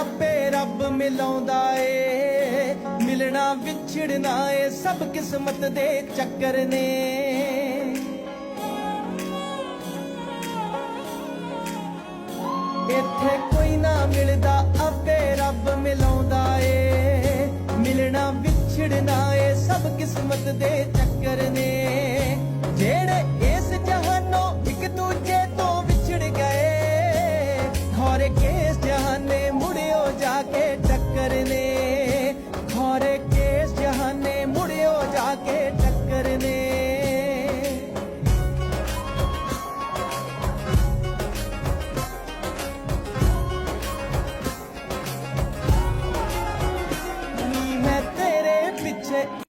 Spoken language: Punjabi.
ਆਪੇ ਰੱਬ ਮਿਲਾਉਂਦਾ ਏ। ਮਿਲਣਾ ਵਿਛੜਨਾ ਏ ਸਭ ਕਿਸਮਤ ਦੇ ਚੱਕਰ ਨੇ। ਇੱਥੇ ਕੋਈ ਨਾ ਮਿਲਦਾ ਆਪੇ ਰੱਬ ਮਿਲਾਉਂਦਾ ਏ। ਮਿਲਣਾ ਵਿਛੜਨਾ ਏ ਸਭ ਕਿਸਮਤ ਦੇ ਚੱਕਰ ਨੇ। ਜਿਹੜੇ ਇਸ ਜਹਾਨੋਂ ਇੱਕ ਦੂਜੇ ਤੋਂ ਵਿਛੜ ਗਏ, ਖੌਰੇ ਕਿਸ ਜਹਾਨੇ ਮੁੜਿਓ ਜਾ ਕੇ ਟੱਕਰ ਨੇ। ਖੌਰੇ ਕਿਸ ਜਹਾਨੇ ਮੁੜਿਓ ਜਾ ਕੇ ਟੱਕਰ ਨੇ। ਮੈਂ ਤੇਰੇ ਪਿੱਛੇ